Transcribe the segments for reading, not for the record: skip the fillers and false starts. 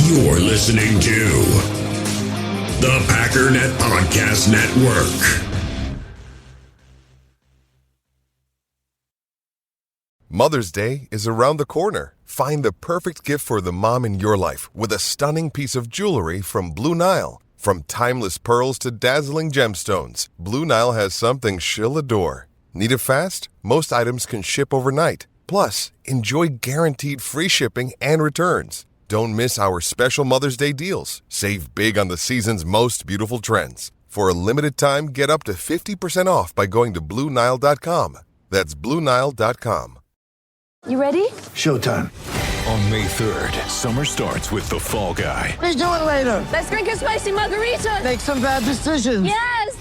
You're listening to the Packernet Podcast Network. Mother's Day is around the corner. Find the perfect gift for the mom in your life with a stunning piece of jewelry from Blue Nile. From timeless pearls to dazzling gemstones, Blue Nile has something she'll adore. Need it fast? Most items can ship overnight. Plus, enjoy guaranteed free shipping and returns. Don't miss our special Mother's Day deals. Save big on the season's most beautiful trends. For a limited time, get up to 50% off by going to BlueNile.com. That's BlueNile.com. You ready? Showtime. On May 3rd, summer starts with The Fall Guy. Let's do it later. Let's drink a spicy margarita. Make some bad decisions. Yes!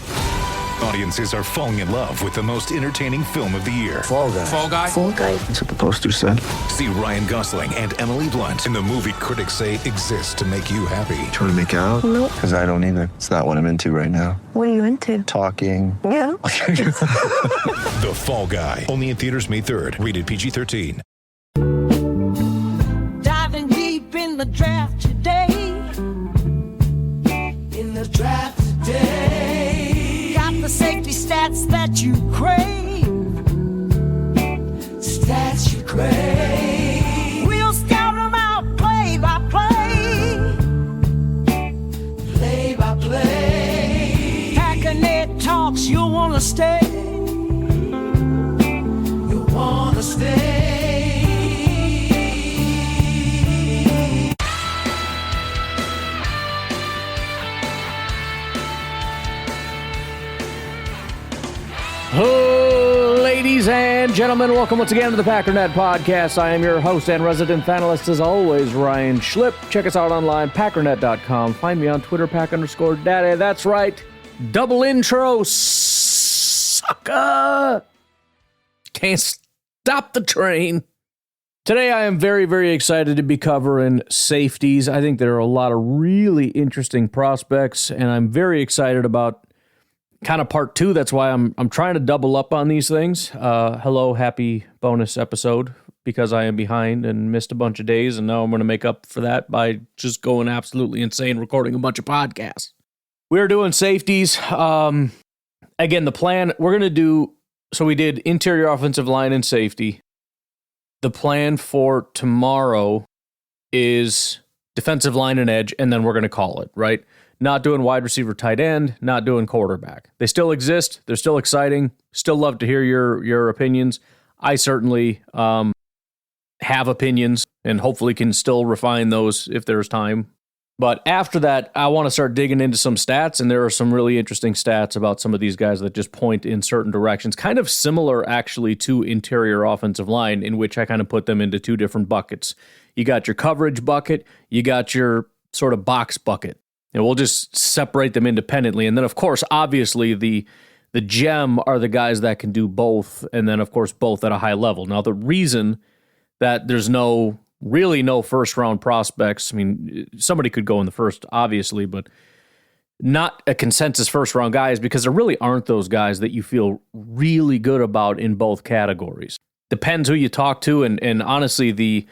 Audiences are falling in love with the most entertaining film of the year. Fall Guy. Fall Guy? Fall guy. That's what the poster said. See Ryan Gosling and Emily Blunt in the movie critics say exists to make you happy. Trying to make it out? Nope. Because I don't either. It's not what I'm into right now. What are you into? Talking. Yeah. The Fall Guy. Only in theaters May 3rd. Rated PG-13. Diving deep in the draft today. In the draft today. Got the safety stats that you crave. Stats you crave. We'll scout them out play by play. Play by play. Packernet talks, you'll want to stay. You'll want to stay. Ladies and gentlemen, welcome once again to the Packernet Podcast. I am your host and resident analyst, as always, Ryan Schlip. Check us out online, packernet.com. Find me on Twitter, pack_daddy. That's right, double intro, sucker. Can't stop the train. Today I am very, very excited to be covering safeties. I think there are a lot of really interesting prospects, and I'm very excited about kind of part two. That's why I'm trying to double up on these things. Hello, happy bonus episode, because I am behind and missed a bunch of days, and now I'm going to make up for that by just going absolutely insane, recording a bunch of podcasts. We're doing safeties. Again, the plan, we're going to do, so we did interior offensive line and safety. The plan for tomorrow is defensive line and edge, and then we're going to call it, right? Not doing wide receiver, tight end, not doing quarterback. They still exist. They're still exciting. Still love to hear your opinions. I certainly have opinions and hopefully can still refine those if there's time. But after that, I want to start digging into some stats, and there are some really interesting stats about some of these guys that just point in certain directions. Kind of similar, actually, to interior offensive line, in which I kind of put them into two different buckets. You got your coverage bucket. You got your sort of box bucket. And we'll just separate them independently. And then, of course, obviously, the gem are the guys that can do both, and then, of course, both at a high level. Now, the reason that there's really no first-round prospects, I mean, somebody could go in the first, obviously, but not a consensus first-round guy, is because there really aren't those guys that you feel really good about in both categories. Depends who you talk to, and honestly, the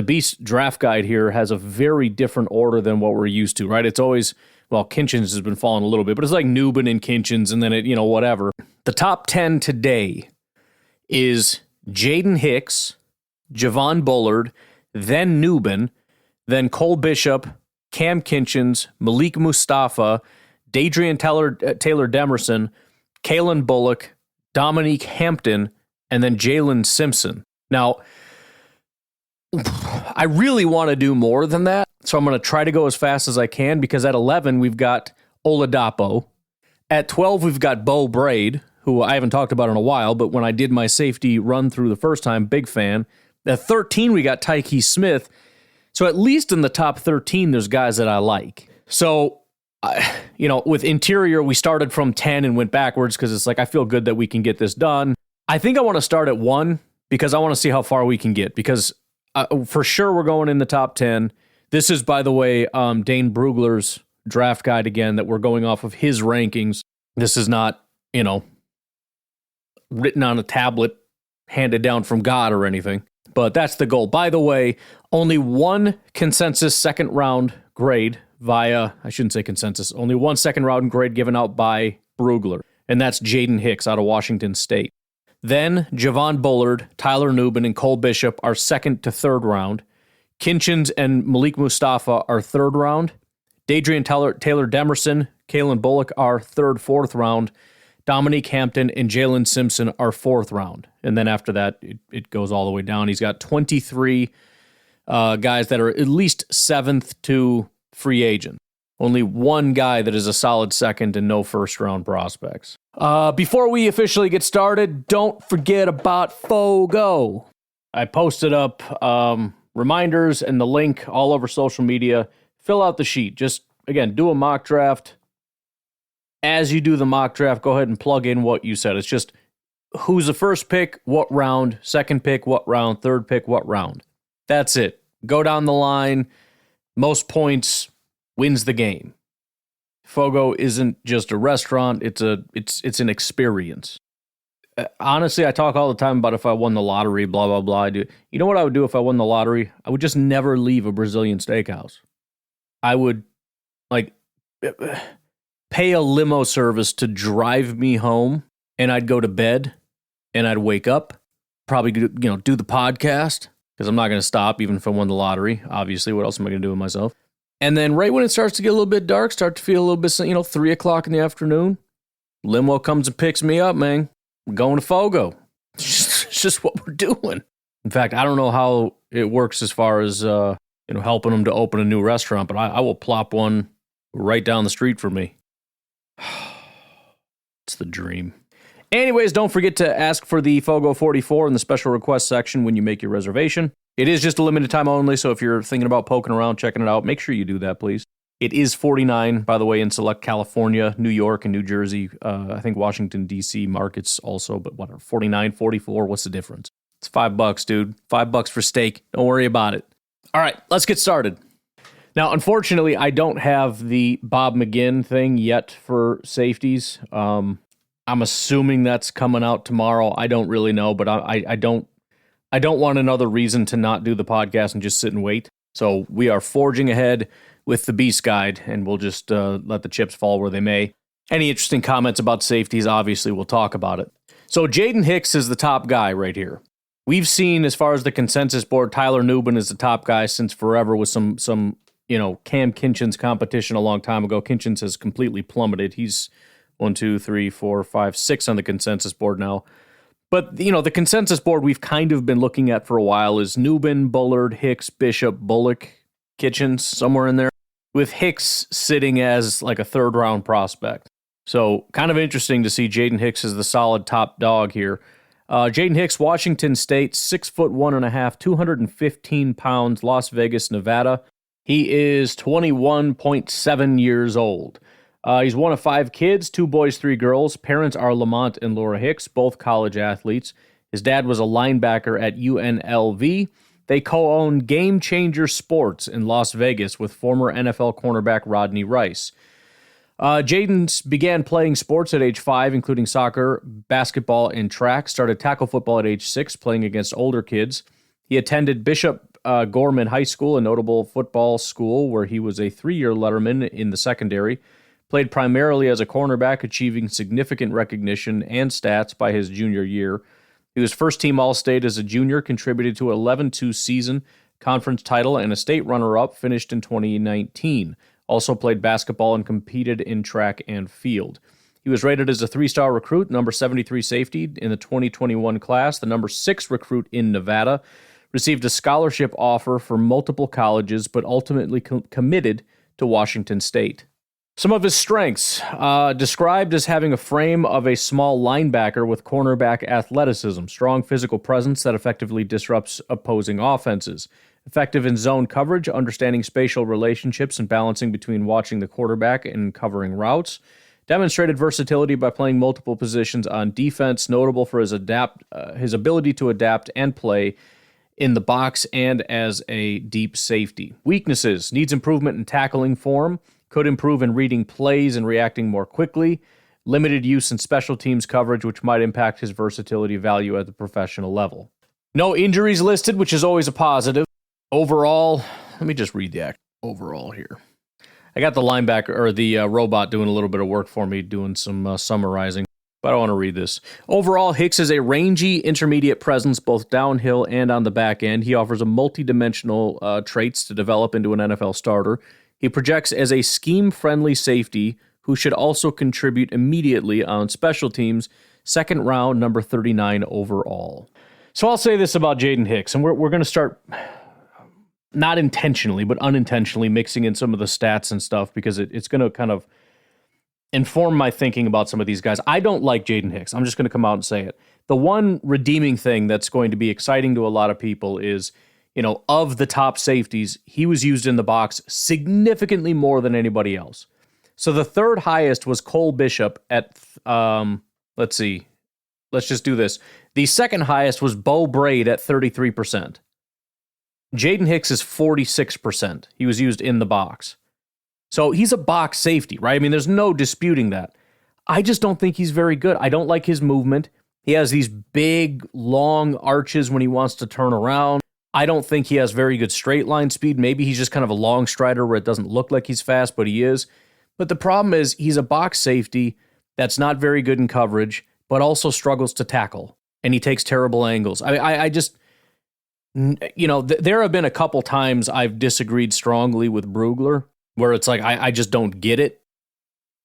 Beast draft guide here has a very different order than what we're used to, right? It's always, well, Kinchins has been falling a little bit, but it's like Newbin and Kinchins, and then it, whatever. The top 10 today is Jaden Hicks, Javon Bullard, then Newbin, then Cole Bishop, Cam Kinchins, Malik Mustafa, Dadrian Taylor Demerson, Kalen Bullock, Dominique Hampton, and then Jalen Simpson. Now, I really want to do more than that, so I'm going to try to go as fast as I can, because at 11, we've got Oladapo. At 12, we've got Bo Braid, who I haven't talked about in a while, but when I did my safety run through the first time, big fan. At 13, we got Tyke Smith. So at least in the top 13, there's guys that I like. So, with interior, we started from 10 and went backwards because it's like, I feel good that we can get this done. I think I want to start at 1 because I want to see how far we can get, because for sure we're going in the top 10. This is, by the way, Dane Brugler's draft guide again, that we're going off of his rankings. This is not, written on a tablet, handed down from God or anything. But that's the goal. By the way, only one consensus second round grade I shouldn't say consensus, only one second round grade given out by Brugler, and that's Jaden Hicks out of Washington State. Then Javon Bullard, Tyler Nubin, and Cole Bishop are second to third round. Kinchins and Malik Mustafa are third round. Dadrian Taylor Demerson, Kalen Bullock are third, fourth round. Dominique Hampton and Jalen Simpson are fourth round. And then after that, it goes all the way down. He's got 23 guys that are at least seventh to free agent. Only one guy that is a solid second and no first-round prospects. Before we officially get started, don't forget about Fogo. I posted up reminders and the link all over social media. Fill out the sheet. Just, again, do a mock draft. As you do the mock draft, go ahead and plug in what you said. It's just who's the first pick, what round, second pick, what round, third pick, what round. That's it. Go down the line. Most points wins the game. Fogo isn't just a restaurant, it's an experience. Honestly, I talk all the time about if I won the lottery, blah, blah, blah. You know what I would do if I won the lottery? I would just never leave a Brazilian steakhouse. I would, pay a limo service to drive me home, and I'd go to bed, and I'd wake up, probably, do the podcast, because I'm not going to stop even if I won the lottery. Obviously, what else am I going to do with myself? And then right when it starts to get a little bit dark, start to feel a little bit, 3 o'clock in the afternoon, limo comes and picks me up, man. We're going to Fogo. It's just what we're doing. In fact, I don't know how it works as far as, helping them to open a new restaurant, but I will plop one right down the street for me. It's the dream. Anyways, don't forget to ask for the Fogo 44 in the special request section when you make your reservation. It is just a limited time only, so if you're thinking about poking around, checking it out, make sure you do that, please. It is $49, by the way, in select California, New York, and New Jersey. I think Washington, D.C. markets also, but whatever, $49, $44, what's the difference? It's $5, dude. $5 for steak. Don't worry about it. All right, let's get started. Now, unfortunately, I don't have the Bob McGinn thing yet for Safeties. I'm assuming that's coming out tomorrow. I don't really know, but I don't want another reason to not do the podcast and just sit and wait. So we are forging ahead with the Beast Guide, and we'll just let the chips fall where they may. Any interesting comments about Safeties, obviously, we'll talk about it. So Jaden Hicks is the top guy right here. We've seen, as far as the consensus board, Tyler Nubin is the top guy since forever with some Cam Kinchins competition a long time ago. Kinchins has completely plummeted. He's 1, 2, 3, 4, 5, 6 on the consensus board now. But, the consensus board we've kind of been looking at for a while is Nubin, Bullard, Hicks, Bishop, Bullock, Kitchens, somewhere in there, with Hicks sitting as like a third-round prospect. So kind of interesting to see Jaden Hicks as the solid top dog here. Jaden Hicks, Washington State, 6'1.5", 215 pounds, Las Vegas, Nevada. He is 21.7 years old. He's one of 5 kids, 2 boys, 3 girls. Parents are Lamont and Laura Hicks, both college athletes. His dad was a linebacker at UNLV. They co-own Game Changer Sports in Las Vegas with former NFL cornerback Rodney Rice. Jaden began playing sports at age 5, including soccer, basketball, and track. Started tackle football at age 6, playing against older kids. He attended Bishop Gorman High School, a notable football school where he was a 3-year letterman in the secondary. Played primarily as a cornerback, achieving significant recognition and stats by his junior year. He was first-team All-State as a junior, contributed to an 11-2 season, conference title, and a state runner-up, finished in 2019. Also played basketball and competed in track and field. He was rated as a 3-star recruit, number 73 safety in the 2021 class, the number 6 recruit in Nevada. Received a scholarship offer for multiple colleges, but ultimately committed to Washington State. Some of his strengths, described as having a frame of a small linebacker with cornerback athleticism, strong physical presence that effectively disrupts opposing offenses, effective in zone coverage, understanding spatial relationships and balancing between watching the quarterback and covering routes, demonstrated versatility by playing multiple positions on defense, notable for his ability to adapt and play in the box and as a deep safety. Weaknesses, needs improvement in tackling form, could improve in reading plays and reacting more quickly, limited use in special teams coverage, which might impact his versatility value at the professional level. No injuries listed, which is always a positive. Overall, let me just read the overall here. I got the linebacker, or the robot, doing a little bit of work for me, doing some summarizing, but I want to read this. Overall, Hicks is a rangy, intermediate presence both downhill and on the back end. He offers a multi-dimensional traits to develop into an NFL starter. He projects as a scheme-friendly safety who should also contribute immediately on special teams, second round, number 39 overall. So I'll say this about Jaden Hicks, and we're going to start, not intentionally, but unintentionally mixing in some of the stats and stuff because it's going to kind of inform my thinking about some of these guys. I don't like Jaden Hicks. I'm just going to come out and say it. The one redeeming thing that's going to be exciting to a lot of people is, of the top safeties, he was used in the box significantly more than anybody else. So the third highest was Cole Bishop at, let's see, let's just do this. The second highest was Bo Braid at 33%. Jaden Hicks is 46%. He was used in the box. So he's a box safety, right? I mean, there's no disputing that. I just don't think he's very good. I don't like his movement. He has these big, long arches when he wants to turn around. I don't think he has very good straight line speed. Maybe he's just kind of a long strider where it doesn't look like he's fast, but he is. But the problem is he's a box safety that's not very good in coverage, but also struggles to tackle. And he takes terrible angles. I just, there have been a couple times I've disagreed strongly with Brugler, where it's like, I just don't get it.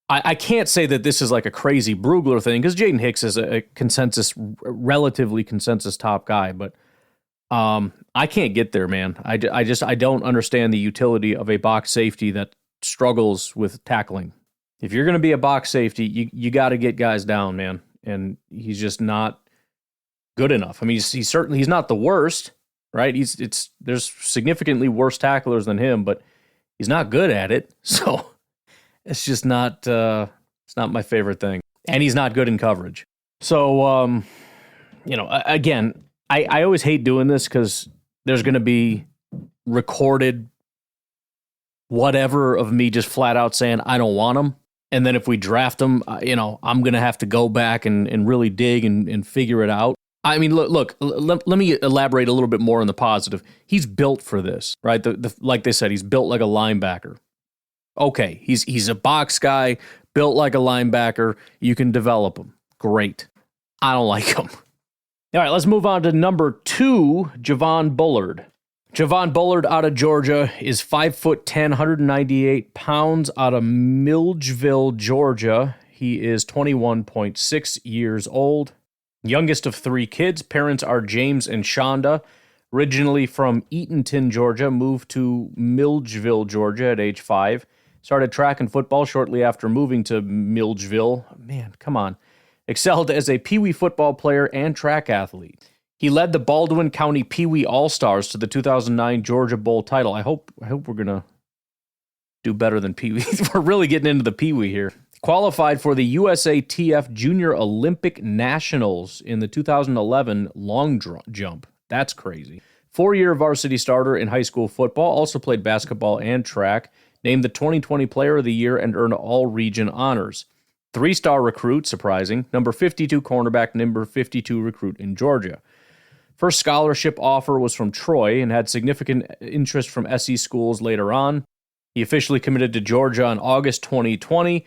I can't say that this is like a crazy Brugler thing, because Jaden Hicks is a relatively consensus top guy, but I can't get there, man. I don't understand the utility of a box safety that struggles with tackling. If you're going to be a box safety, you got to get guys down, man. And he's just not good enough. I mean, he's not the worst, right? There's significantly worse tacklers than him, but he's not good at it. So it's just not it's not my favorite thing. And he's not good in coverage. So again, I always hate doing this because there's going to be recorded whatever of me just flat out saying I don't want him. And then if we draft him, I'm going to have to go back and really dig and figure it out. I mean, look, let me elaborate a little bit more on the positive. He's built for this, right? Like they said, he's built like a linebacker. Okay, he's a box guy, built like a linebacker. You can develop him. Great. I don't like him. All right, let's move on to number 2, Javon Bullard. Javon Bullard out of Georgia is 5'10", 198 pounds, out of Milledgeville, Georgia. He is 21.6 years old. Youngest of 3 kids. Parents are James and Shonda. Originally from Eatonton, Georgia, moved to Milledgeville, Georgia at age 5. Started track and football shortly after moving to Milledgeville. Man, come on. Excelled as a Pee Wee football player and track athlete. He led the Baldwin County Pee Wee All-Stars to the 2009 Georgia Bowl title. I hope we're going to do better than Pee Wee. We're really getting into the Pee Wee here. Qualified for the USATF Junior Olympic Nationals in the 2011 long jump. That's crazy. 4-year varsity starter in high school football. Also played basketball and track. Named the 2020 Player of the Year and earned all-region honors. 3-star recruit, surprising. Number 52 cornerback, number 52 recruit in Georgia. First scholarship offer was from Troy and had significant interest from SE schools later on. He officially committed to Georgia in August 2020,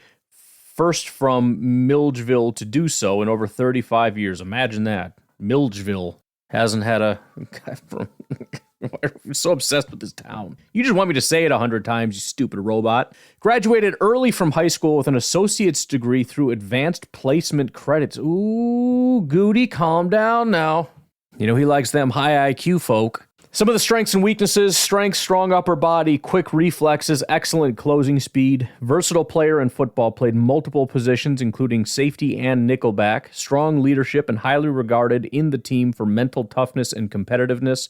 first from Milledgeville to do so in over 35 years. Imagine that. Milledgeville hasn't had a... I'm so obsessed with this town. You just want me to say it 100 times, you stupid robot. Graduated early from high school with an associate's degree through advanced placement credits. Ooh, Goody, calm down now. He likes them high IQ folk. Some of the strengths and weaknesses: strength, strong upper body, quick reflexes, excellent closing speed. Versatile player in football, played multiple positions, including safety and nickelback. Strong leadership and highly regarded in the team for mental toughness and competitiveness.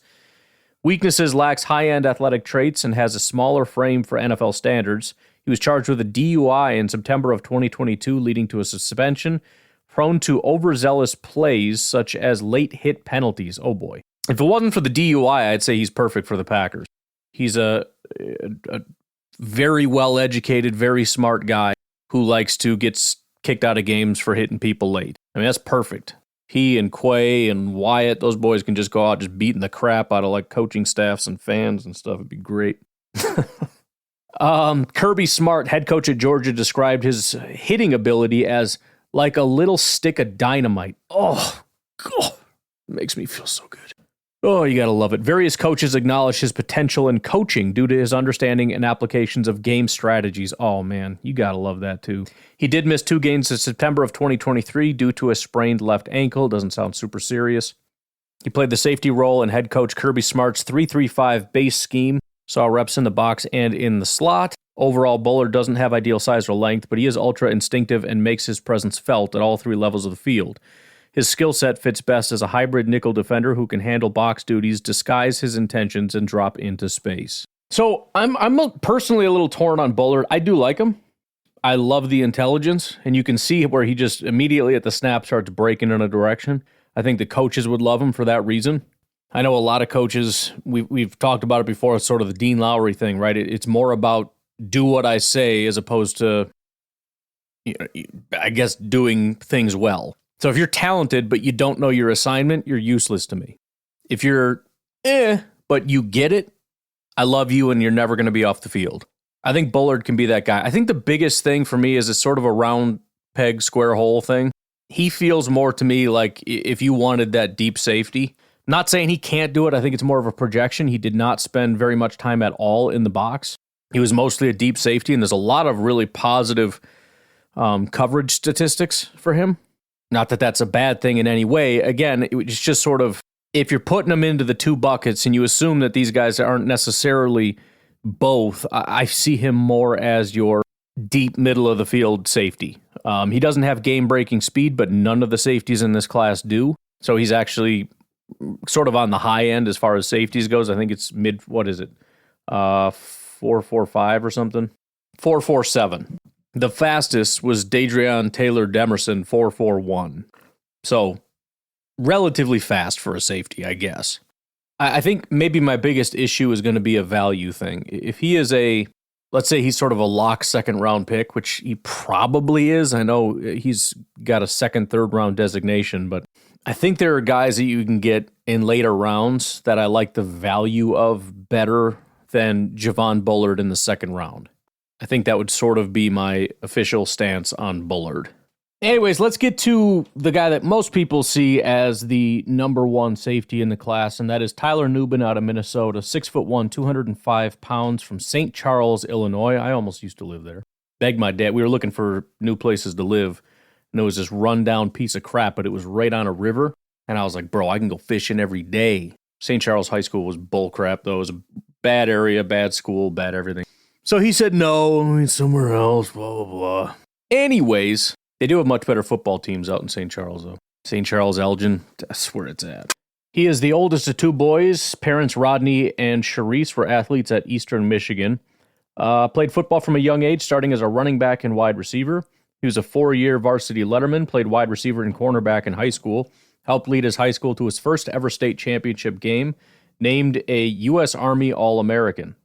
Weaknesses: lacks high-end athletic traits and has a smaller frame for NFL standards. He was charged with a DUI in September of 2022, leading to a suspension. Prone to overzealous plays, such as late hit penalties. Oh boy. If it wasn't for the DUI, I'd say he's perfect for the Packers. He's a very well-educated, very smart guy who likes to get kicked out of games for hitting people late. I mean, that's perfect. He and Quay and Wyatt, those boys can just go out just beating the crap out of like coaching staffs and fans and stuff. It'd be great. Kirby Smart, head coach at Georgia, described his hitting ability as like a little stick of dynamite. Oh, God, it makes me feel so good. Oh, you gotta love it. Various coaches acknowledge his potential in coaching due to his understanding and applications of game strategies. Oh, man, you gotta love that, too. He did miss 2 games in September of 2023 due to a sprained left ankle. Doesn't sound super serious. He played the safety role in head coach Kirby Smart's 3-3-5 base scheme. Saw reps in the box and in the slot. Overall, Bullard doesn't have ideal size or length, but he is ultra instinctive and makes his presence felt at all 3 levels of the field. His skill set fits best as a hybrid nickel defender who can handle box duties, disguise his intentions, and drop into space. So I'm personally a little torn on Bullard. I do like him. I love the intelligence, and you can see where he just immediately at the snap starts breaking in a direction. I think the coaches would love him for that reason. I know a lot of coaches, we've talked about it before, it's sort of the Dean Lowry thing, right? It's more about do what I say as opposed to, I guess, doing things well. So if you're talented, but you don't know your assignment, you're useless to me. If you're but you get it, I love you and you're never going to be off the field. I think Bullard can be that guy. I think the biggest thing for me is it's sort of a round peg, square hole thing. He feels more to me like if you wanted that deep safety. Not saying he can't do it. I think it's more of a projection. He did not spend very much time at all in the box. He was mostly a deep safety, and there's a lot of really positive coverage statistics for him. Not that that's a bad thing in any way. Again, it's just sort of, if you're putting them into the 2 buckets and you assume that these guys aren't necessarily both, I see him more as your deep middle of the field safety. He doesn't have game-breaking speed, but none of the safeties in this class do. So he's actually sort of on the high end as far as safeties goes. I think it's 4.45 or something. 4.47. The fastest was Dadrion Taylor Demerson, 4.41. So, relatively fast for a safety, I guess. I think maybe my biggest issue is going to be a value thing. If he is let's say he's sort of a lock second-round pick, which he probably is. I know he's got a second, third-round designation, but I think there are guys that you can get in later rounds that I like the value of better than Javon Bullard in the second round. I think that would sort of be my official stance on Bullard. Anyways, let's get to the guy that most people see as the number 1 safety in the class, and that is Tyler Nubin out of Minnesota, 6'1", 205 pounds from St. Charles, Illinois. I almost used to live there. Begged my dad. We were looking for new places to live, and there was this rundown piece of crap, but it was right on a river, and I was like, bro, I can go fishing every day. St. Charles High School was bull crap, though. It was a bad area, bad school, bad everything. So he said, no, I mean, somewhere else, blah, blah, blah. Anyways, they do have much better football teams out in St. Charles, though. St. Charles Elgin, that's where it's at. He is the oldest of 2 boys. Parents Rodney and Charisse were athletes at Eastern Michigan. Played football from a young age, starting as a running back and wide receiver. He was a 4-year varsity letterman, played wide receiver and cornerback in high school, helped lead his high school to his first ever state championship game, named a U.S. Army All-American.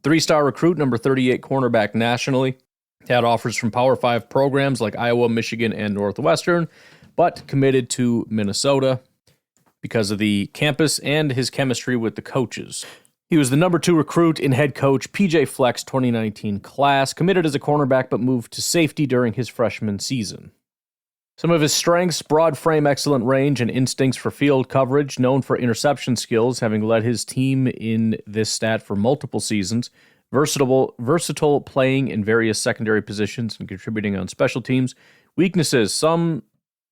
3-star recruit, number 38 cornerback nationally. Had offers from Power 5 programs like Iowa, Michigan, and Northwestern, but committed to Minnesota because of the campus and his chemistry with the coaches. He was the number 2 recruit in head coach PJ Fleck's 2019 class, committed as a cornerback but moved to safety during his freshman season. Some of his strengths: broad frame, excellent range, and instincts for field coverage, known for interception skills, having led his team in this stat for multiple seasons. Versatile playing in various secondary positions and contributing on special teams. Weaknesses: some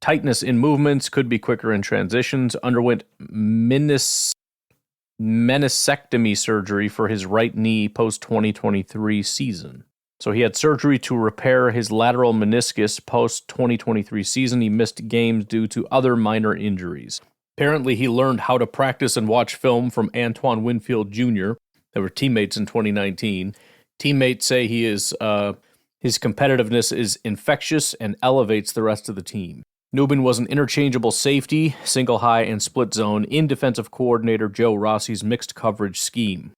tightness in movements, could be quicker in transitions. Underwent meniscectomy surgery for his right knee post-2023 season. So he had surgery to repair his lateral meniscus post-2023 season. He missed games due to other minor injuries. Apparently, he learned how to practice and watch film from Antoine Winfield Jr. They were teammates in 2019. Teammates say his competitiveness is infectious and elevates the rest of the team. Nubin was an interchangeable safety, single high, and split zone in defensive coordinator Joe Rossi's mixed coverage scheme.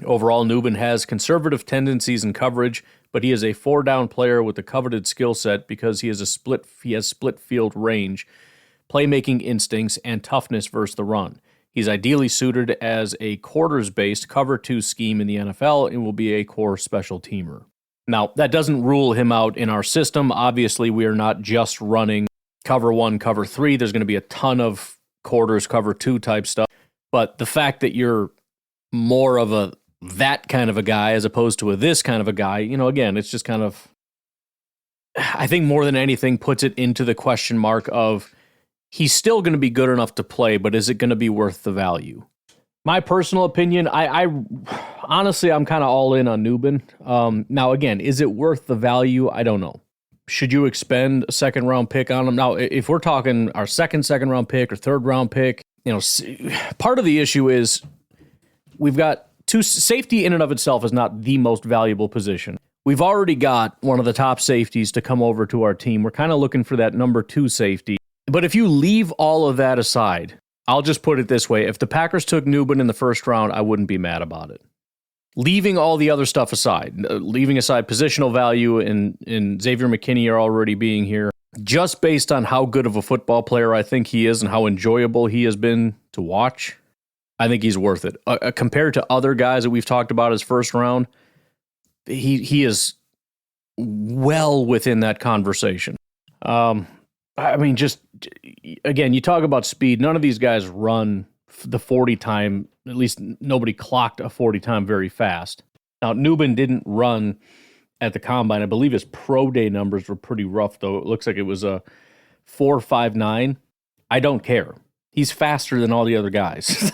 Overall, Nubin has conservative tendencies in coverage, but he is a 4-down player with a coveted skill set because he has split field range, playmaking instincts, and toughness versus the run. He's ideally suited as a quarters-based cover 2 scheme in the NFL and will be a core special teamer. Now, that doesn't rule him out in our system. Obviously, we are not just running cover 1, cover 3. There's going to be a ton of quarters, cover 2 type stuff. But the fact that you're more of a that kind of a guy as opposed to a this kind of a guy, again, it's just kind of, I think more than anything, puts it into the question mark of he's still going to be good enough to play, but is it going to be worth the value? My personal opinion, I honestly, I'm kind of all in on Newbin. Now, again, is it worth the value? I don't know. Should you expend a second-round pick on him? Now, if we're talking our second-round pick or third-round pick, part of the issue is we've got safety in and of itself is not the most valuable position. We've already got one of the top safeties to come over to our team. We're kind of looking for that number 2 safety. But if you leave all of that aside, I'll just put it this way. If the Packers took Newbin in the first round, I wouldn't be mad about it. Leaving all the other stuff aside, leaving aside positional value and Xavier McKinney are already being here, just based on how good of a football player I think he is and how enjoyable he has been to watch, I think he's worth it. Compared to other guys that we've talked about as first round, he is well within that conversation. I mean, just, again, you talk about speed. None of these guys run the 40 time, at least nobody clocked a 40 time very fast. Now, Newbin didn't run at the combine. I believe his pro day numbers were pretty rough, though. It looks like it was a 4.59. I don't care. He's faster than all the other guys.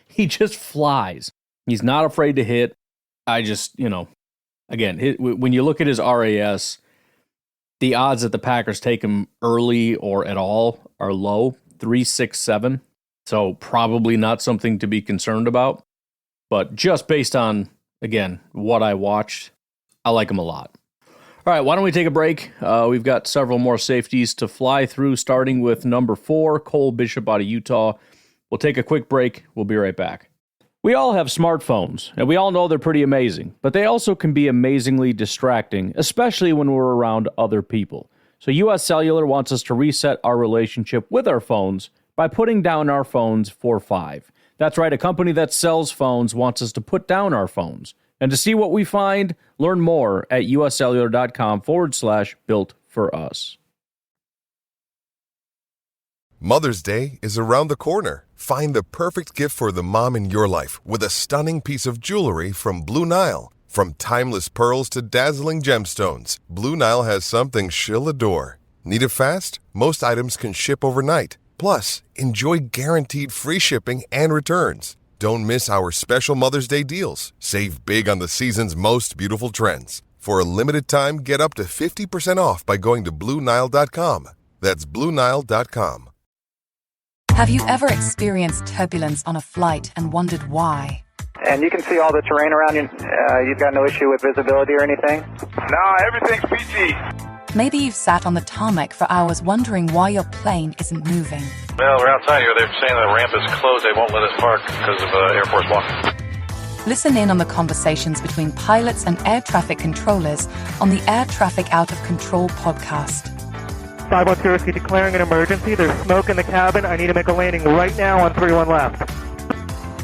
He just flies. He's not afraid to hit. I just, again, when you look at his RAS, the odds that the Packers take him early or at all are low, 3.67. So probably not something to be concerned about. But just based on, again, what I watched, I like him a lot. All right, why don't we take a break? We've got several more safeties to fly through, starting with number 4, Cole Bishop out of Utah. We'll take a quick break. We'll be right back. We all have smartphones, and we all know they're pretty amazing, but they also can be amazingly distracting, especially when we're around other people. So US Cellular wants us to reset our relationship with our phones by putting down our phones for $5. That's right, a company that sells phones wants us to put down our phones. And to see what we find, learn more at uscellular.com/built for us. Mother's Day is around the corner. Find the perfect gift for the mom in your life with a stunning piece of jewelry from Blue Nile. From timeless pearls to dazzling gemstones, Blue Nile has something she'll adore. Need it fast? Most items can ship overnight. Plus, enjoy guaranteed free shipping and returns. Don't miss our special Mother's Day deals. Save big on the season's most beautiful trends. For a limited time, get up to 50% off by going to BlueNile.com. That's BlueNile.com. Have you ever experienced turbulence on a flight and wondered why? And you can see all the terrain around you. You've got no issue with visibility or anything? No, everything's peachy. Maybe you've sat on the tarmac for hours wondering why your plane isn't moving. Well, we're outside here. They're saying the ramp is closed. They won't let us park because of Air Force One. Listen in on the conversations between pilots and air traffic controllers on the Air Traffic Out of Control podcast. 510 Whiskey declaring an emergency. There's smoke in the cabin. I need to make a landing right now on 31 left.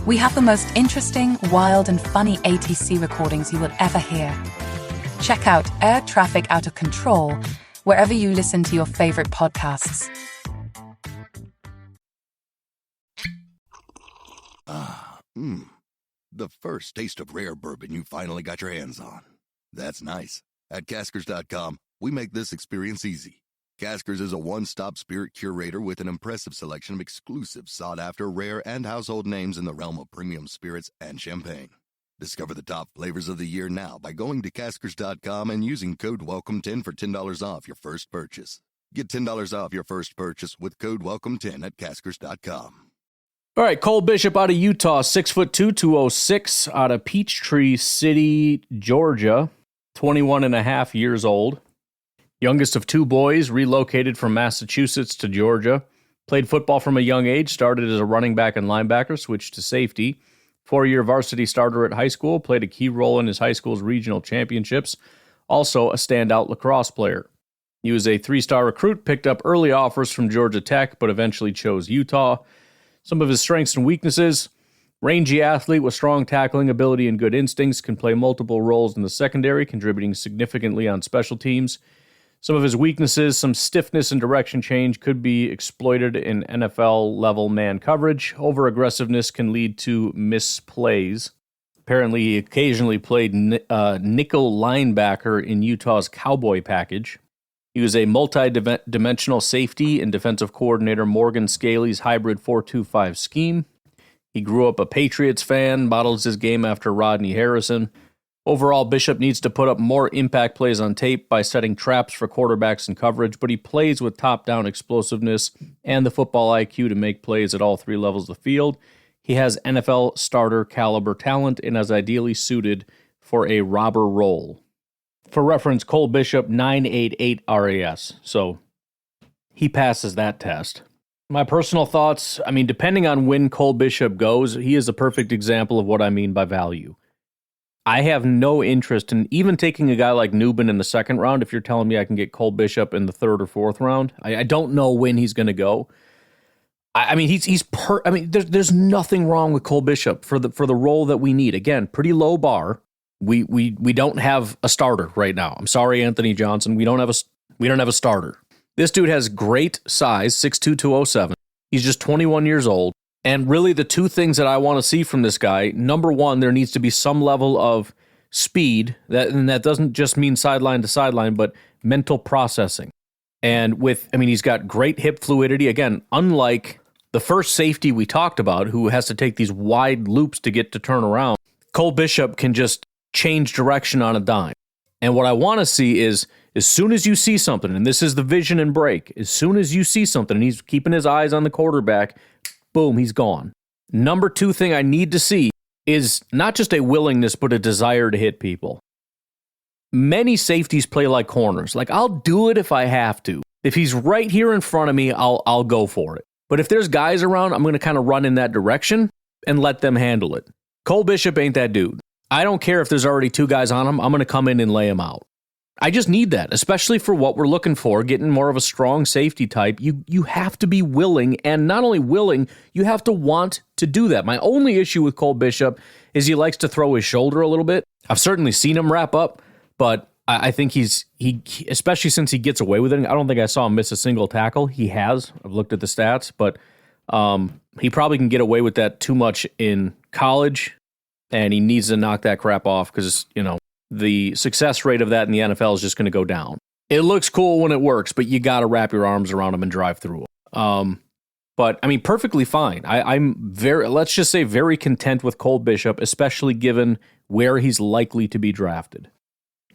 We have the most interesting, wild, and funny ATC recordings you will ever hear. Check out Air Traffic Out of Control wherever you listen to your favorite podcasts. The first taste of rare bourbon you finally got your hands on. That's nice. At Caskers.com, we make this experience easy. Caskers is a one-stop spirit curator with an impressive selection of exclusive, sought-after, rare, and household names in the realm of premium spirits and champagne. Discover the top flavors of the year now by going to Caskers.com and using code WELCOME10 for $10 off your first purchase. Get $10 off your first purchase with code WELCOME10 at Caskers.com. All right, Cole Bishop out of Utah, 6'2", 206, out of Peachtree City, Georgia, 21 and a half years old. Youngest of 2 boys, relocated from Massachusetts to Georgia. Played football from a young age, started as a running back and linebacker, switched to safety. 4-year varsity starter at high school, played a key role in his high school's regional championships. Also a standout lacrosse player. He was a 3-star recruit, picked up early offers from Georgia Tech, but eventually chose Utah. Some of his strengths and weaknesses: rangy athlete with strong tackling ability and good instincts, can play multiple roles in the secondary, contributing significantly on special teams. Some of his weaknesses: some stiffness and direction change could be exploited in NFL-level man coverage. Over-aggressiveness can lead to misplays. Apparently, he occasionally played nickel linebacker in Utah's Cowboy package. He was a multi-dimensional safety in defensive coordinator Morgan Scaley's hybrid 4-2-5 scheme. He grew up a Patriots fan, models his game after Rodney Harrison. Overall, Bishop needs to put up more impact plays on tape by setting traps for quarterbacks in coverage, but he plays with top-down explosiveness and the football IQ to make plays at all 3 levels of the field. He has NFL starter caliber talent and is ideally suited for a robber role. For reference, Cole Bishop, 988 RAS, so he passes that test. My personal thoughts, depending on when Cole Bishop goes, he is a perfect example of what I mean by value. I have no interest in even taking a guy like Newbin in the 2nd round if you're telling me I can get Cole Bishop in the 3rd or 4th round. I don't know when he's going to go. There's nothing wrong with Cole Bishop for the role that we need. Again, pretty low bar. We don't have a starter right now. I'm sorry, Anthony Johnson. We don't have a starter. This dude has great size, 6'2", 207. He's just 21 years old. And really the 2 things that I want to see from this guy: number 1, there needs to be some level of speed, and that doesn't just mean sideline to sideline, but mental processing. And he's got great hip fluidity. Again, unlike the first safety we talked about, who has to take these wide loops to get to turn around, Cole Bishop can just change direction on a dime. And what I want to see is, as soon as you see something, and this is the vision and break, as soon as you see something and he's keeping his eyes on the quarterback, boom, he's gone. Number 2 thing I need to see is not just a willingness, but a desire to hit people. Many safeties play like corners. Like, I'll do it if I have to. If he's right here in front of me, I'll go for it. But if there's guys around, I'm going to kind of run in that direction and let them handle it. Cole Bishop ain't that dude. I don't care if there's already 2 guys on him. I'm going to come in and lay him out. I just need that, especially for what we're looking for, getting more of a strong safety type. You have to be willing, and not only willing, you have to want to do that. My only issue with Cole Bishop is he likes to throw his shoulder a little bit. I've certainly seen him wrap up, but I think he especially since he gets away with it. I don't think I saw him miss a single tackle. He has. I've looked at the stats, but he probably can get away with that too much in college, and he needs to knock that crap off because, the success rate of that in the NFL is just going to go down. It looks cool when it works, but you got to wrap your arms around him and drive through him. But perfectly fine. I'm let's just say very content with Cole Bishop, especially given where he's likely to be drafted.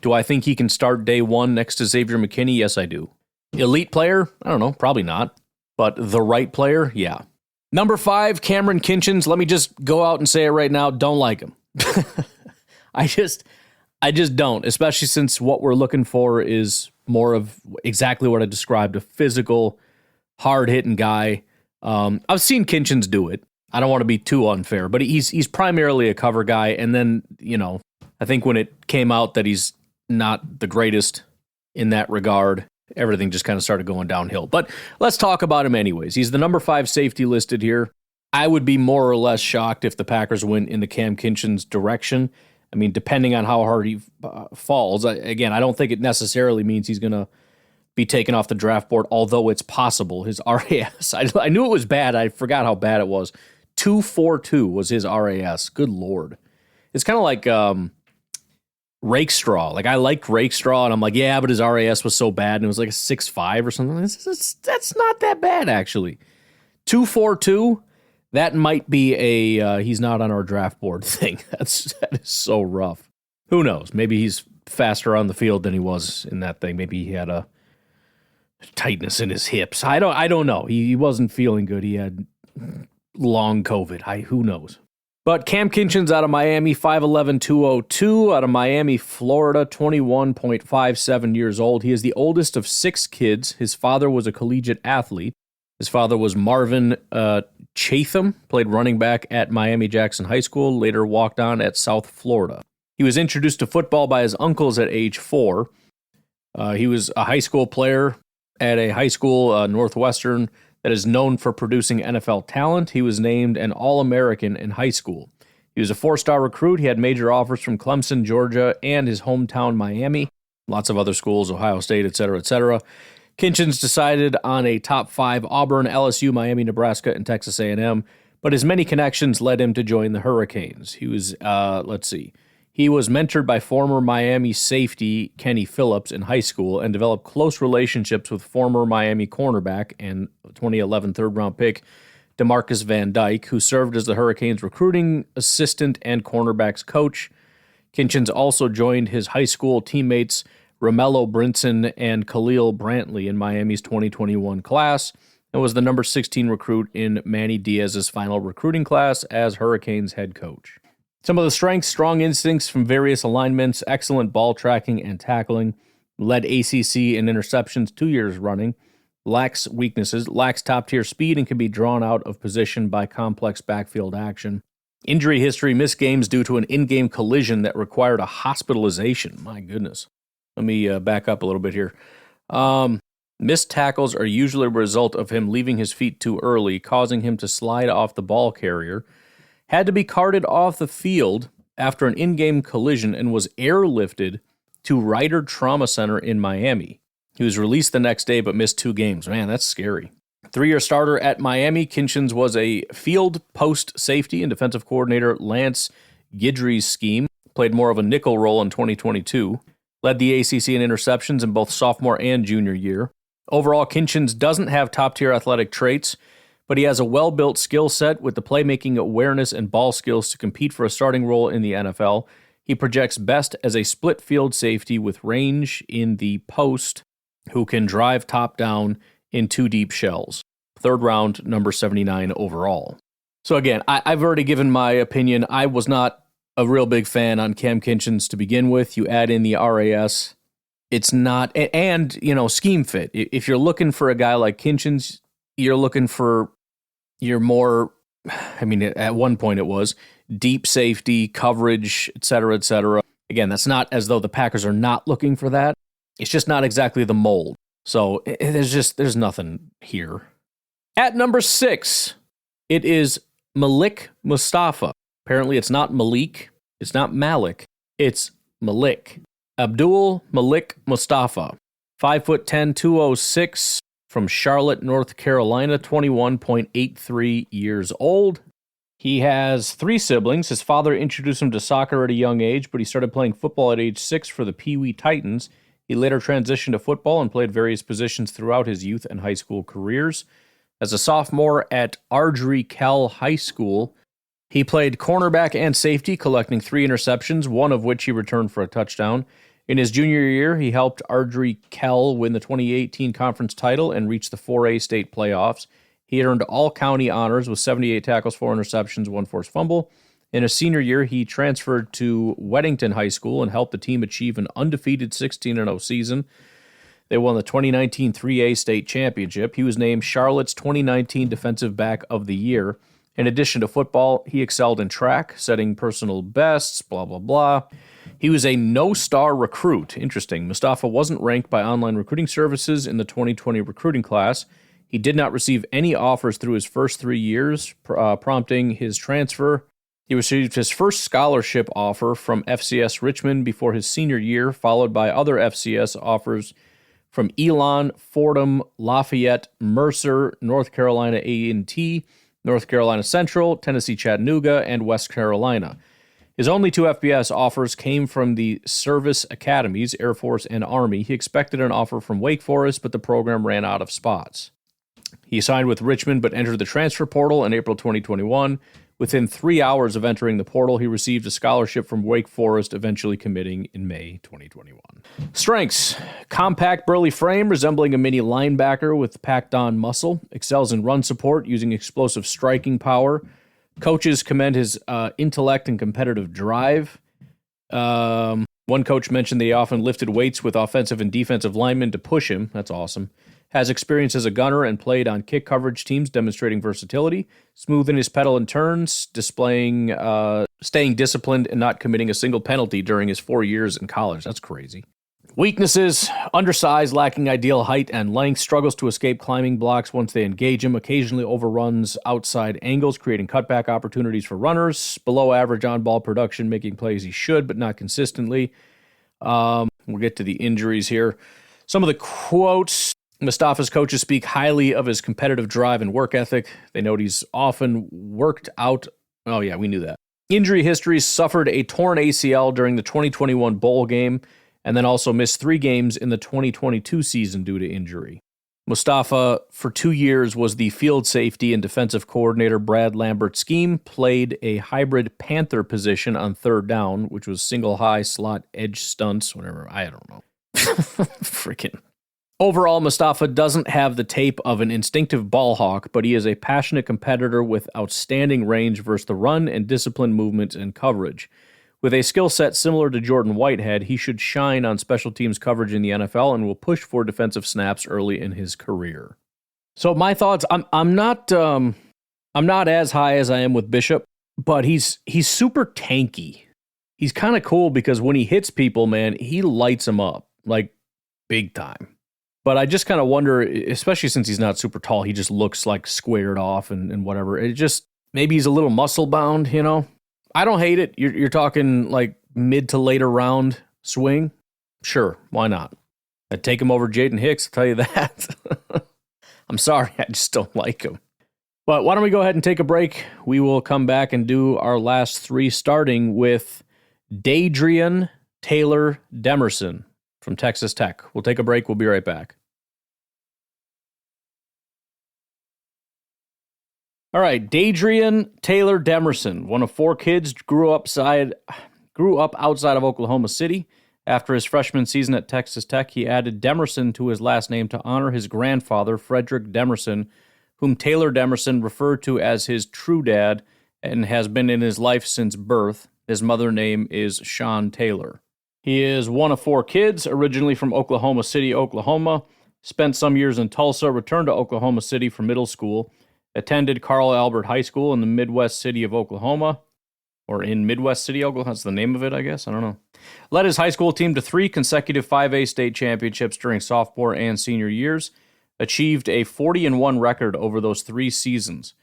Do I think he can start day 1 next to Xavier McKinney? Yes, I do. Elite player? I don't know, probably not. But the right player? Yeah. Number 5, Cameron Kinchens. Let me just go out and say it right now. Don't like him. I just don't, especially since what we're looking for is more of exactly what I described, a physical, hard-hitting guy. I've seen Kinchens do it. I don't want to be too unfair, but he's primarily a cover guy. And then, I think when it came out that he's not the greatest in that regard, everything just kind of started going downhill. But let's talk about him anyways. He's the number 5 safety listed here. I would be more or less shocked if the Packers went in the Cam Kinchens direction. Depending on how hard he falls. I don't think it necessarily means he's going to be taken off the draft board, although it's possible. His RAS, I knew it was bad. I forgot how bad it was. 242 was his RAS. Good Lord. It's kind of like Rakestraw. Like, I liked Rakestraw, and I'm like, yeah, but his RAS was so bad, and it was like a 6.5 or something. That's not that bad, actually. 242. That might be a he's not on our draft board thing. That is so rough. Who knows? Maybe he's faster on the field than he was in that thing. Maybe he had a tightness in his hips. I don't know. He wasn't feeling good. He had long COVID. Who knows? But Cam Kinchens out of Miami, 5'11", 202, out of Miami, Florida, 21.57 years old. He is the oldest of 6 kids. His father was a collegiate athlete. His father was Marvin Chatham, played running back at Miami-Jackson High School, later walked on at South Florida. He was introduced to football by his uncles at age 4. He was a high school player at a high school, Northwestern, that is known for producing NFL talent. He was named an All-American in high school. He was a 4-star recruit. He had major offers from Clemson, Georgia, and his hometown, Miami. Lots of other schools, Ohio State, etc., etc. Kinchins decided on a top 5: Auburn, LSU, Miami, Nebraska, and Texas A&M. But his many connections led him to join the Hurricanes. He was, he was mentored by former Miami safety Kenny Phillips in high school and developed close relationships with former Miami cornerback and 2011 third-round pick DeMarcus Van Dyke, who served as the Hurricanes' recruiting assistant and cornerbacks coach. Kinchins also joined his high school teammates Romello Brinson and Khalil Brantley in Miami's 2021 class, and was the number 16 recruit in Manny Diaz's final recruiting class as Hurricanes head coach. Some of the strengths: strong instincts from various alignments, excellent ball tracking and tackling, led ACC in interceptions 2 years running, lacks weaknesses, lacks top-tier speed, and can be drawn out of position by complex backfield action. Injury history: missed games due to an in-game collision that required a hospitalization. My goodness. Let me back up a little bit here. Missed tackles are usually a result of him leaving his feet too early, causing him to slide off the ball carrier. Had to be carted off the field after an in-game collision and was airlifted to Ryder Trauma Center in Miami. He was released the next day but missed 2 games. Man, that's scary. 3-year starter at Miami, Kinchins was a field post safety and defensive coordinator Lance Guidry's scheme. Played more of a nickel role in 2022. Led the ACC in interceptions in both sophomore and junior year. Overall, Kinchins doesn't have top-tier athletic traits, but he has a well-built skill set with the playmaking awareness and ball skills to compete for a starting role in the NFL. He projects best as a split-field safety with range in the post who can drive top-down in 2 deep shells. 3rd round, number 79 overall. So again, I've already given my opinion. I was not a real big fan on Cam Kinchins to begin with. You add in the RAS, it's not, and, scheme fit. If you're looking for a guy like Kinchins, you're looking for your more, at one point it was, deep safety, coverage, et cetera, et cetera. Again, that's not as though the Packers are not looking for that. It's just not exactly the mold. So there's nothing here. At number 6, it is Malik Mustafa. Apparently it's not Malik, it's not Malik, it's Malik. Abdul Malik Mustafa, 5'10", 206, from Charlotte, North Carolina, 21.83 years old. He has 3 siblings. His father introduced him to soccer at a young age, but he started playing football at age 6 for the Pee Wee Titans. He later transitioned to football and played various positions throughout his youth and high school careers. As a sophomore at Ardrey Kell High School, he played cornerback and safety, collecting 3 interceptions, one of which he returned for a touchdown. In his junior year, he helped Ardrey Kell win the 2018 conference title and reach the 4A state playoffs. He earned all-county honors with 78 tackles, 4 interceptions, 1 forced fumble. In his senior year, he transferred to Weddington High School and helped the team achieve an undefeated 16-0 season. They won the 2019 3A state championship. He was named Charlotte's 2019 Defensive Back of the Year. In addition to football, he excelled in track, setting personal bests, blah, blah, blah. He was a no-star recruit. Interesting. Mustafa wasn't ranked by online recruiting services in the 2020 recruiting class. He did not receive any offers through his first 3 years, prompting his transfer. He received his first scholarship offer from FCS Richmond before his senior year, followed by other FCS offers from Elon, Fordham, Lafayette, Mercer, North Carolina A&T, North Carolina Central, Tennessee Chattanooga, and West Carolina. His only 2 FBS offers came from the service academies, Air Force and Army. He expected an offer from Wake Forest, but the program ran out of spots. He signed with Richmond, but entered the transfer portal in April 2021. Within 3 hours of entering the portal, he received a scholarship from Wake Forest, eventually committing in May 2021. Strengths: compact, burly frame, resembling a mini linebacker with packed-on muscle. Excels in run support, using explosive striking power. Coaches commend his intellect and competitive drive. One coach mentioned they often lifted weights with offensive and defensive linemen to push him. That's awesome. Has experience as a gunner and played on kick coverage teams, demonstrating versatility. Smooth in his pedal and turns, displaying staying disciplined and not committing a single penalty during his 4 years in college. That's crazy. Weaknesses: undersized, lacking ideal height and length, struggles to escape climbing blocks once they engage him, occasionally overruns outside angles, creating cutback opportunities for runners, below average on-ball production, making plays he should, but not consistently. We'll get to the injuries here. Some of the quotes: Mustafa's coaches speak highly of his competitive drive and work ethic. They note he's often worked out. Oh yeah, we knew that. Injury history: suffered a torn ACL during the 2021 bowl game, and then also missed 3 games in the 2022 season due to injury. Mustafa, for 2 years, was the field safety and defensive coordinator Brad Lambert's scheme, played a hybrid Panther position on third down, which was single high slot edge stunts, whatever, I don't know. Freaking. Overall, Mustafa doesn't have the tape of an instinctive ball hawk, but he is a passionate competitor with outstanding range versus the run and disciplined movement and coverage. With a skill set similar to Jordan Whitehead, he should shine on special teams coverage in the NFL and will push for defensive snaps early in his career. So my thoughts: I'm not as high as I am with Bishop, but he's super tanky. He's kind of cool because when he hits people, man, he lights them up like big time. But I just kind of wonder, especially since he's not super tall, he just looks like squared off and whatever. It just, maybe he's a little muscle bound, you know. I don't hate it. You're talking like mid to later round swing. Sure, why not? I'd take him over Jaden Hicks, I'll tell you that. I'm sorry, I just don't like him. But why don't we go ahead and take a break? We will come back and do our last 3, starting with Dadrian Taylor Demerson from Texas Tech. We'll take a break. We'll be right back. All right, Dadrian Taylor Demerson, one of 4 kids, grew up outside of Oklahoma City. After his freshman season at Texas Tech, he added Demerson to his last name to honor his grandfather, Frederick Demerson, whom Taylor Demerson referred to as his true dad and has been in his life since birth. His mother name is Sean Taylor. He is one of 4 kids, originally from Oklahoma City, Oklahoma, spent some years in Tulsa, returned to Oklahoma City for middle school, attended Carl Albert High School in the Midwest city of Oklahoma, or in Midwest City, Oklahoma. That's the name of it, I guess. I don't know. Led his high school team to 3 consecutive 5A state championships during sophomore and senior years. Achieved a 40-1 record over those 3 seasons.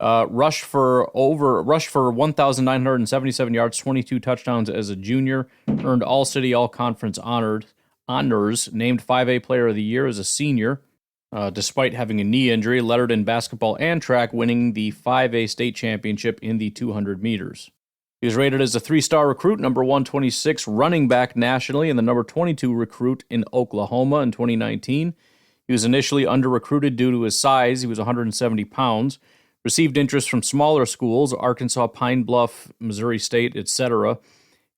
Rushed for 1,977 yards, 22 touchdowns as a junior. Earned All-City, All-Conference honors. Named 5A Player of the Year as a senior. Despite having a knee injury, lettered in basketball and track, winning the 5A state championship in the 200 meters. He was rated as a 3-star recruit, number 126 running back nationally, and the number 22 recruit in Oklahoma in 2019. He was initially under-recruited due to his size. He was 170 pounds. Received interest from smaller schools, Arkansas, Pine Bluff, Missouri State, etc.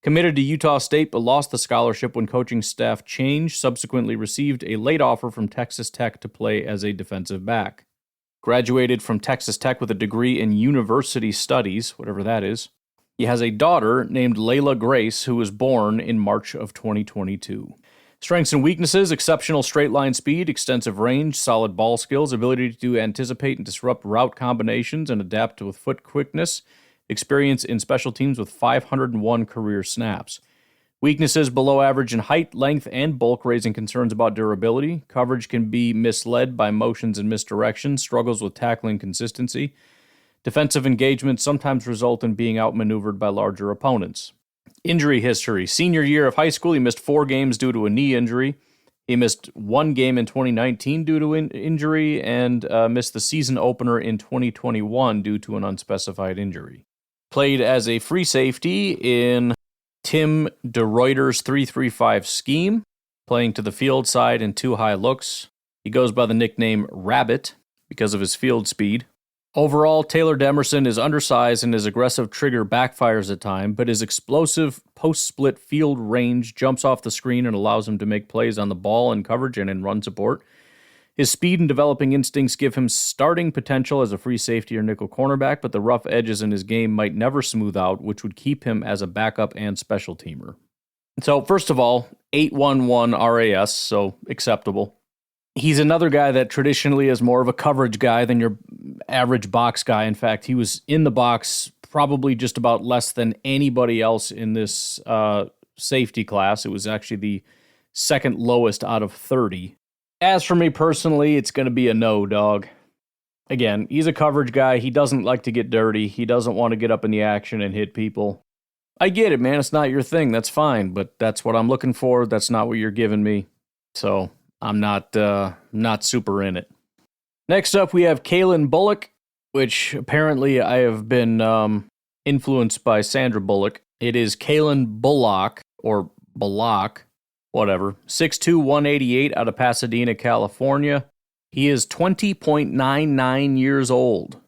Committed to Utah State, but lost the scholarship when coaching staff changed. Subsequently received a late offer from Texas Tech to play as a defensive back. Graduated from Texas Tech with a degree in university studies, whatever that is. He has a daughter named Layla Grace, who was born in March of 2022. Strengths and weaknesses: exceptional straight line speed, extensive range, solid ball skills, ability to anticipate and disrupt route combinations and adapt with foot quickness. Experience in special teams with 501 career snaps. Weaknesses: below average in height, length, and bulk, raising concerns about durability. Coverage can be misled by motions and misdirection. Struggles with tackling consistency. Defensive engagements sometimes result in being outmaneuvered by larger opponents. Injury history: senior year of high school, he missed 4 games due to a knee injury. He missed 1 game in 2019 due to injury, and missed the season opener in 2021 due to an unspecified injury. Played as a free safety in Tim DeRuyter's 3-3-5 scheme, playing to the field side in 2 high looks. He goes by the nickname Rabbit because of his field speed. Overall, Taylor Demerson is undersized and his aggressive trigger backfires at times, but his explosive post-split field range jumps off the screen and allows him to make plays on the ball in coverage and in run support. His speed and developing instincts give him starting potential as a free safety or nickel cornerback, but the rough edges in his game might never smooth out, which would keep him as a backup and special teamer. So, first of all, 8.11 RAS, so acceptable. He's another guy that traditionally is more of a coverage guy than your average box guy. In fact, he was in the box probably just about less than anybody else in this safety class. It was actually the second lowest out of 30. As for me personally, it's going to be a no, dog. Again, he's a coverage guy. He doesn't like to get dirty. He doesn't want to get up in the action and hit people. I get it, man. It's not your thing. That's fine, but that's what I'm looking for. That's not what you're giving me. So I'm not super in it. Next up, we have Kalen Bullock, which apparently I have been influenced by Sandra Bullock. It is Kalen Bullock, or Bullock, whatever. 6'2", 188 out of Pasadena, California. He is 20.99 years old.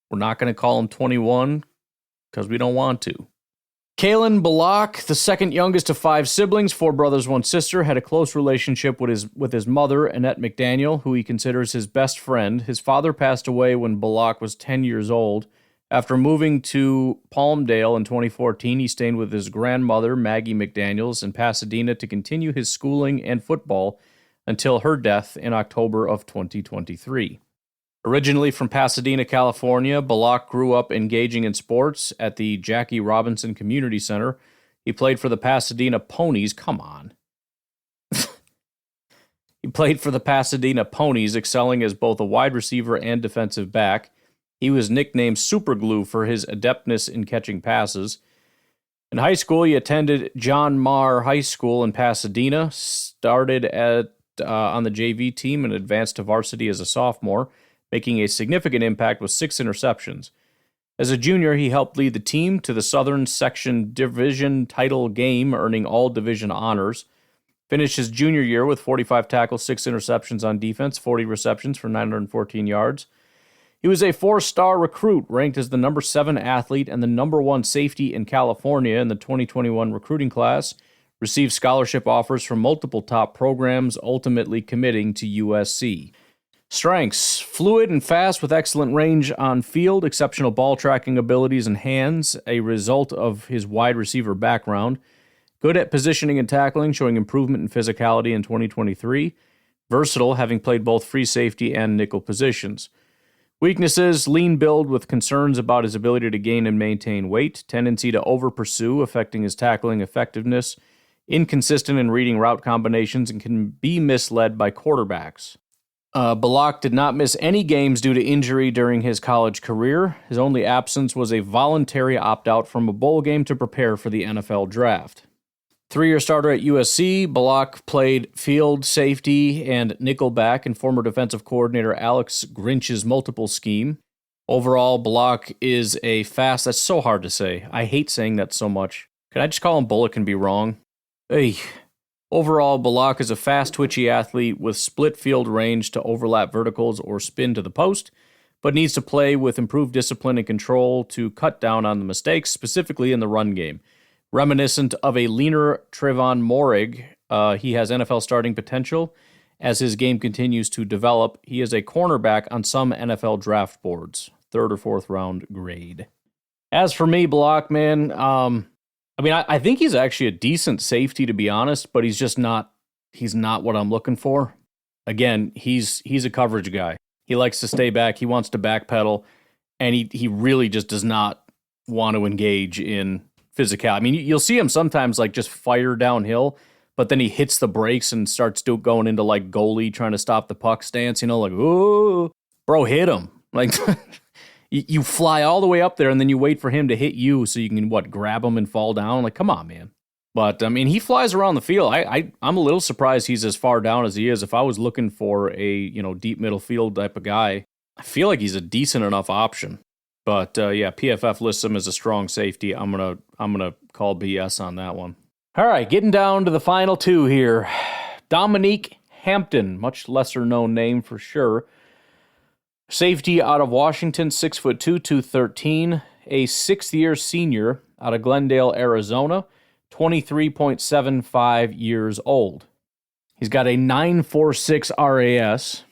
We're not going to call him 21 because we don't want to. Kalen Bullock, the second youngest of 5 siblings, 4 brothers, 1 sister, had a close relationship with his mother, Annette McDaniel, who he considers his best friend. His father passed away when Bullock was 10 years old. After moving to Palmdale in 2014, he stayed with his grandmother, Maggie McDaniels, in Pasadena to continue his schooling and football until her death in October of 2023. Originally from Pasadena, California, Bullock grew up engaging in sports at the Jackie Robinson Community Center. He played for the Pasadena Ponies. Come on. He played for the Pasadena Ponies, excelling as both a wide receiver and defensive back. He was nicknamed Superglue for his adeptness in catching passes. In high school, he attended John Marr High School in Pasadena, started on the JV team and advanced to varsity as a sophomore, making a significant impact with 6 interceptions. As a junior, he helped lead the team to the Southern Section Division title game, earning all division honors. Finished his junior year with 45 tackles, 6 interceptions on defense, 40 receptions for 914 yards. He was a 4-star recruit, ranked as the number 7 athlete and the number 1 safety in California in the 2021 recruiting class, received scholarship offers from multiple top programs, ultimately committing to USC. Strengths: fluid and fast with excellent range on field, exceptional ball tracking abilities and hands, a result of his wide receiver background. Good at positioning and tackling, showing improvement in physicality in 2023. Versatile, having played both free safety and nickel positions. Weaknesses: lean build with concerns about his ability to gain and maintain weight, tendency to over-pursue, affecting his tackling effectiveness, inconsistent in reading route combinations, and can be misled by quarterbacks. Bullock did not miss any games due to injury during his college career. His only absence was a voluntary opt-out from a bowl game to prepare for the NFL draft. 3-year starter at USC, Bullock played field safety and nickelback in former defensive coordinator Alex Grinch's multiple scheme. Overall, Bullock is a fast... That's so hard to say. I hate saying that so much. Can I just call him Bullock and be wrong? Hey. Overall, Bullock is a fast, twitchy athlete with split field range to overlap verticals or spin to the post, but needs to play with improved discipline and control to cut down on the mistakes, specifically in the run game. Reminiscent of a leaner Trevon Moehrig, he has NFL starting potential. As his game continues to develop, he is a cornerback on some NFL draft boards, 3rd or 4th round grade. As for me, Bullock, man, I think he's actually a decent safety, to be honest, but he's not what I'm looking for. Again, he's a coverage guy. He likes to stay back. He wants to backpedal, and he really just does not want to engage in physical. I mean, you'll see him sometimes like just fire downhill, but then he hits the brakes and starts going into like goalie trying to stop the puck stance, like, oh, bro, hit him. Like, you fly all the way up there and then you wait for him to hit you so you can, grab him and fall down? Like, come on, man. But, he flies around the field. I'm a little surprised he's as far down as he is. If I was looking for a, deep middle field type of guy, I feel like he's a decent enough option. But, PFF lists him as a strong safety. I'm gonna call BS on that one. All right, getting down to the final 2 here. Dominique Hampton, much lesser known name for sure. Safety out of Washington, 6'2", 213, a 6th-year senior out of Glendale, Arizona, 23.75 years old. He's got a 9.46 RAS.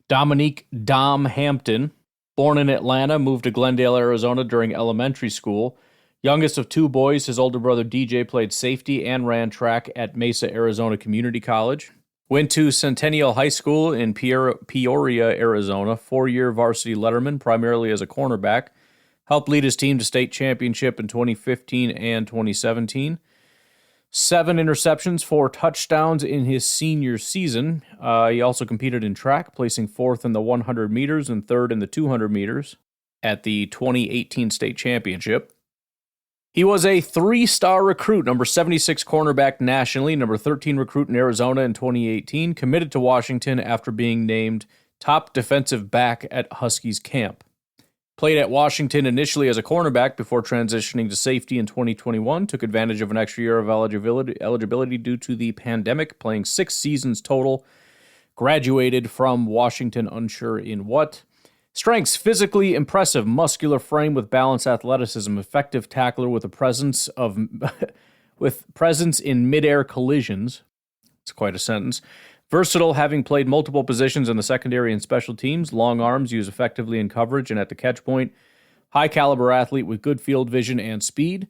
Dominique Dom Hampton, born in Atlanta, moved to Glendale, Arizona during elementary school. Youngest of 2 boys, his older brother DJ played safety and ran track at Mesa, Arizona Community College. Went to Centennial High School in Peoria, Arizona, 4-year varsity letterman, primarily as a cornerback. Helped lead his team to state championship in 2015 and 2017. 7 interceptions, 4 touchdowns in his senior season. He also competed in track, placing 4th in the 100 meters and 3rd in the 200 meters at the 2018 state championship. He was a 3-star recruit, number 76 cornerback nationally, number 13 recruit in Arizona in 2018, committed to Washington after being named top defensive back at Huskies camp. Played at Washington initially as a cornerback before transitioning to safety in 2021, took advantage of an extra year of eligibility due to the pandemic, playing 6 seasons total, graduated from Washington unsure in what. Strengths: physically impressive, muscular frame with balanced athleticism, effective tackler with a presence in midair collisions. It's quite a sentence. Versatile, having played multiple positions in the secondary and special teams. Long arms, used effectively in coverage and at the catch point. High caliber athlete with good field vision and speed.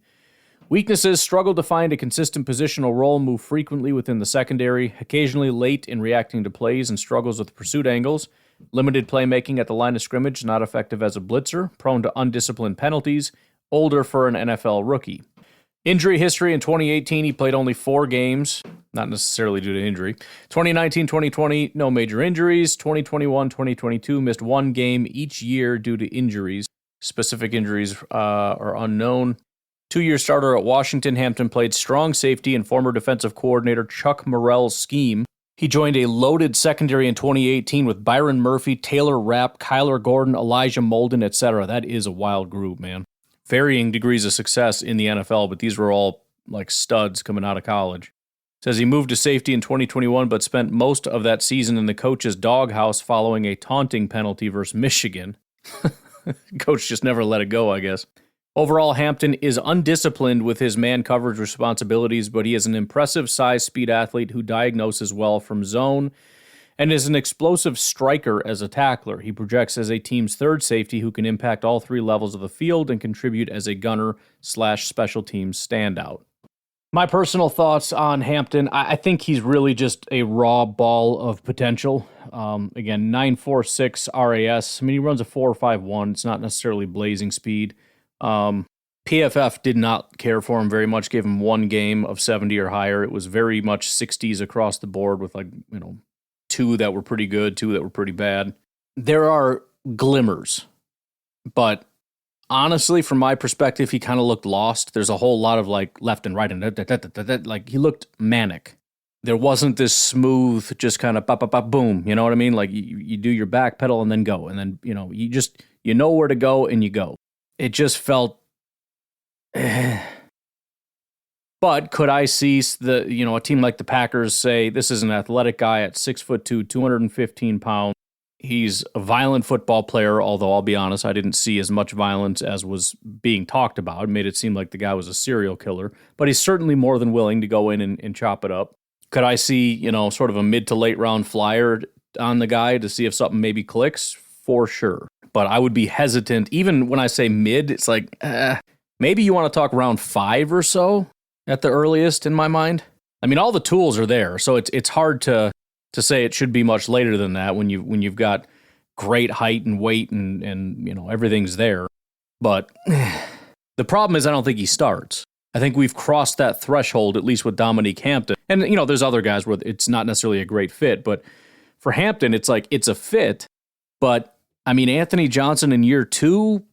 Weaknesses: struggled to find a consistent positional role, move frequently within the secondary, occasionally late in reacting to plays and struggles with pursuit angles. Limited playmaking at the line of scrimmage, not effective as a blitzer, prone to undisciplined penalties, older for an NFL rookie. Injury history: in 2018, he played only 4 games, not necessarily due to injury. 2019-2020, no major injuries. 2021-2022, missed 1 game each year due to injuries. Specific injuries are unknown. 2-year starter at Washington, Hampton played strong safety in former defensive coordinator Chuck Morrell's scheme. He joined a loaded secondary in 2018 with Byron Murphy, Taylor Rapp, Kyler Gordon, Elijah Molden, etc. That is a wild group, man. Varying degrees of success in the NFL, but these were all like studs coming out of college. Says he moved to safety in 2021, but spent most of that season in the coach's doghouse following a taunting penalty versus Michigan. Coach just never let it go, I guess. Overall, Hampton is undisciplined with his man coverage responsibilities, but he is an impressive size speed athlete who diagnoses well from zone and is an explosive striker as a tackler. He projects as a team's 3rd safety who can impact all 3 levels of the field and contribute as a gunner/special teams standout. My personal thoughts on Hampton: I think he's really just a raw ball of potential. Again, 9.46 RAS. I mean, he runs a 4.51. It's not necessarily blazing speed. PFF did not care for him very much, gave him 1 game of 70 or higher. It was very much 60s across the board with 2 that were pretty good, 2 that were pretty bad. There are glimmers, but honestly, from my perspective, he kind of looked lost. There's a whole lot of left and right and like he looked manic. There wasn't this smooth, just kind of boom, you know what I mean? Like you do your back pedal and then go, and then you know where to go and you go. It just felt. But could I see a team like the Packers say, this is an athletic guy at 6'2", 215 pounds. He's a violent football player, although I'll be honest, I didn't see as much violence as was being talked about. It made it seem like the guy was a serial killer, but he's certainly more than willing to go in and chop it up. Could I see, sort of a mid to late round flyer on the guy to see if something maybe clicks? For sure. But I would be hesitant, even when I say mid, it's like, maybe you want to talk round 5 or so at the earliest in my mind. I mean, all the tools are there, so it's hard to say it should be much later than that when you've got great height and weight and everything's there. But the problem is I don't think he starts. I think we've crossed that threshold, at least with Dominique Hampton. And, there's other guys where it's not necessarily a great fit, but for Hampton, it's like it's a fit. But, I mean, Anthony Johnson in year 2,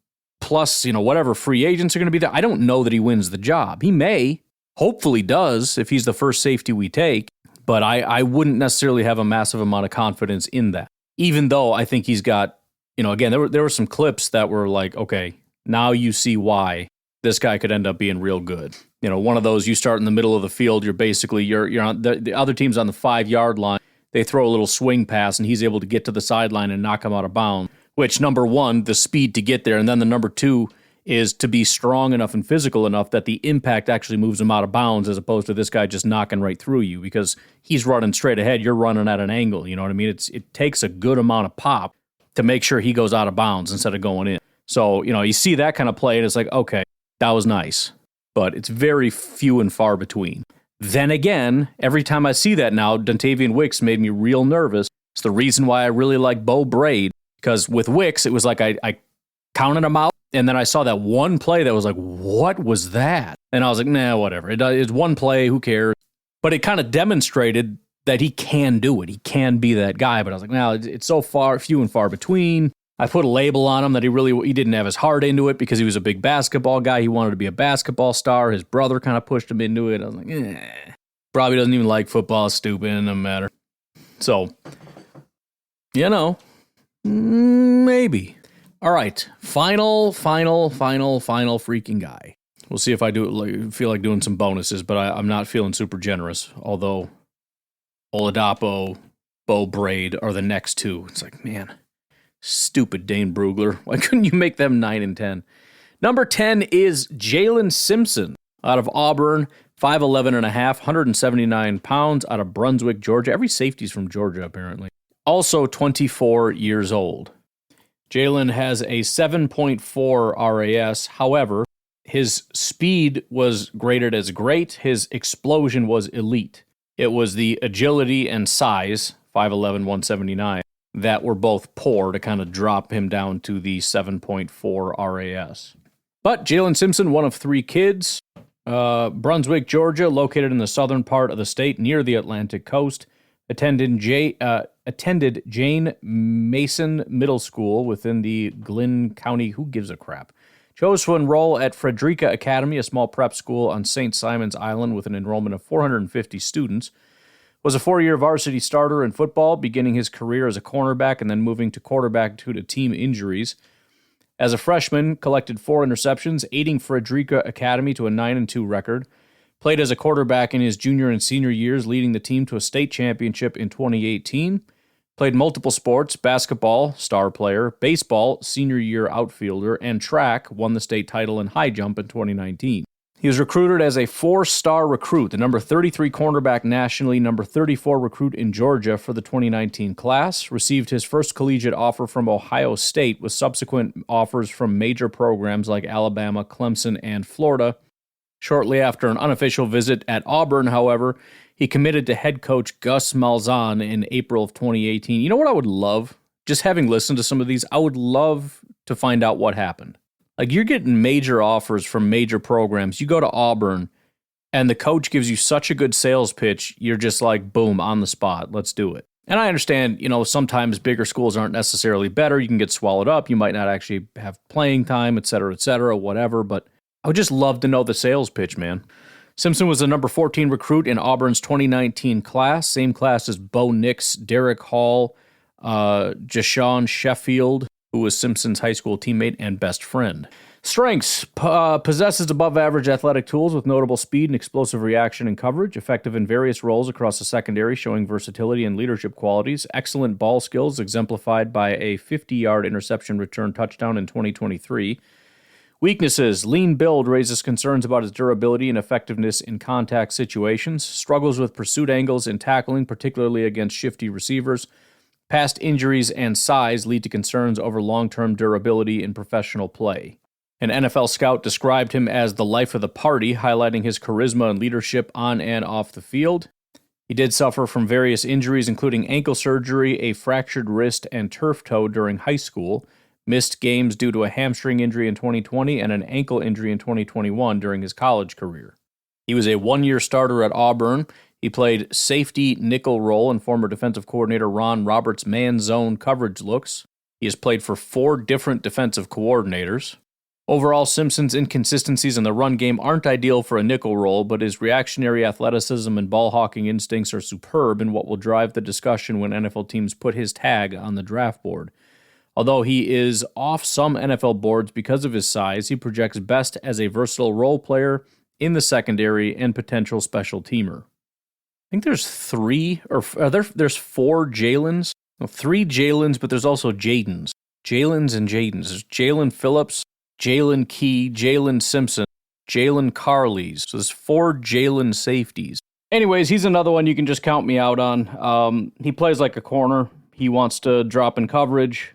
plus, whatever free agents are going to be there, I don't know that he wins the job. He may, hopefully does, if he's the first safety we take. But I wouldn't necessarily have a massive amount of confidence in that. Even though I think he's got, again, there were some clips that were like, okay, now you see why this guy could end up being real good. One of those, you start in the middle of the field, you're on the other team's on the 5-yard line. They throw a little swing pass and he's able to get to the sideline and knock him out of bounds. Which, number 1, the speed to get there, and then the number 2 is to be strong enough and physical enough that the impact actually moves him out of bounds, as opposed to this guy just knocking right through you, because he's running straight ahead, you're running at an angle, you know what I mean? It takes a good amount of pop to make sure he goes out of bounds instead of going in. So, you see that kind of play, and it's like, okay, that was nice. But it's very few and far between. Then again, every time I see that now, Dontavian Wicks made me real nervous. It's the reason why I really like Bo Braid, because with Wicks, it was like I counted him out, and then I saw that one play that was like, what was that? And I was like, nah, whatever. It's one play, who cares? But it kind of demonstrated that he can do it. He can be that guy. But I was like, no, it's so few and far between. I put a label on him that he didn't have his heart into it because he was a big basketball guy. He wanted to be a basketball star. His brother kind of pushed him into it. I was like, probably doesn't even like football. Stupid. It doesn't matter. So, maybe. All right. Final freaking guy. We'll see if I feel like doing some bonuses, but I'm not feeling super generous. Although Oladapo, Bo Braid are the next two. It's like, man, stupid Dane Brugler. Why couldn't you make them 9 and 10? Number 10 is Jalen Simpson out of Auburn, 5'11 and a half, 179 pounds, out of Brunswick, Georgia. Every safety's from Georgia, apparently. Also 24 years old. Jalen has a 7.4 RAS. However, his speed was graded as great. His explosion was elite. It was the agility and size, 5'11", 179, that were both poor to kind of drop him down to the 7.4 RAS. But Jalen Simpson, one of 3 kids, Brunswick, Georgia, located in the southern part of the state near the Atlantic coast, attended Jane Mason Middle School within the Glynn County, who gives a crap, chose to enroll at Frederica Academy, a small prep school on St. Simon's Island with an enrollment of 450 students, was a 4-year varsity starter in football, beginning his career as a cornerback and then moving to quarterback due to team injuries. As a freshman, collected 4 interceptions, aiding Frederica Academy to a 9-2 record. Played as a quarterback in his junior and senior years, leading the team to a state championship in 2018. Played multiple sports, basketball, star player, baseball, senior year outfielder, and track, won the state title in high jump in 2019. He was recruited as a 4-star recruit, the number 33 cornerback nationally, number 34 recruit in Georgia for the 2019 class, received his first collegiate offer from Ohio State with subsequent offers from major programs like Alabama, Clemson, and Florida. Shortly after an unofficial visit at Auburn, however, he committed to head coach Gus Malzahn in April of 2018. You know what I would love? Just having listened to some of these, I would love to find out what happened. Like, you're getting major offers from major programs. You go to Auburn, and the coach gives you such a good sales pitch, you're just like, boom, on the spot. Let's do it. And I understand, sometimes bigger schools aren't necessarily better. You can get swallowed up. You might not actually have playing time, et cetera, whatever. But I would just love to know the sales pitch, man. Simpson was the number 14 recruit in Auburn's 2019 class, same class as Bo Nix, Derek Hall, Jashawn Sheffield, who was Simpson's high school teammate and best friend. Strengths: possesses above-average athletic tools with notable speed and explosive reaction and coverage, effective in various roles across the secondary, showing versatility and leadership qualities, excellent ball skills exemplified by a 50-yard interception return touchdown in 2023. Weaknesses: lean build raises concerns about his durability and effectiveness in contact situations, struggles with pursuit angles and tackling, particularly against shifty receivers. Past injuries and size lead to concerns over long-term durability in professional play. An NFL scout described him as the life of the party, highlighting his charisma and leadership on and off the field. He did suffer from various injuries, including ankle surgery, a fractured wrist, and turf toe during high school. Missed games due to a hamstring injury in 2020 and an ankle injury in 2021 during his college career. He was a 1-year starter at Auburn. He played safety nickel role in former defensive coordinator Ron Roberts' man zone coverage looks. He has played for 4 different defensive coordinators. Overall, Simpson's inconsistencies in the run game aren't ideal for a nickel role, but his reactionary athleticism and ball-hawking instincts are superb in what will drive the discussion when NFL teams put his tag on the draft board. Although he is off some NFL boards because of his size, he projects best as a versatile role player in the secondary and potential special teamer. I think there's 4 Jalens. No, 3 Jalens, but there's also Jadens. Jalens and Jadens. There's Jalen Phillips, Jalen Key, Jalen Simpson, Jalen Carleys. So there's 4 Jalen safeties. Anyways, he's another one you can just count me out on. He plays like a corner. He wants to drop in coverage.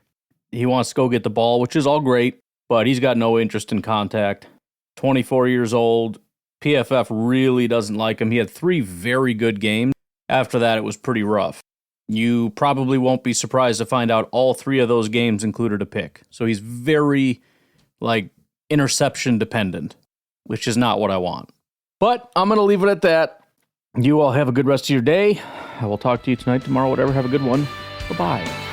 He wants to go get the ball, which is all great, but he's got no interest in contact. 24 years old. PFF really doesn't like him. He had 3 very good games. After that, it was pretty rough. You probably won't be surprised to find out all 3 of those games included a pick. So he's very, interception dependent. which is not what I want. But I'm going to leave it at that. You all have a good rest of your day. I will talk to you tonight, tomorrow, whatever. Have a good one. Bye-bye.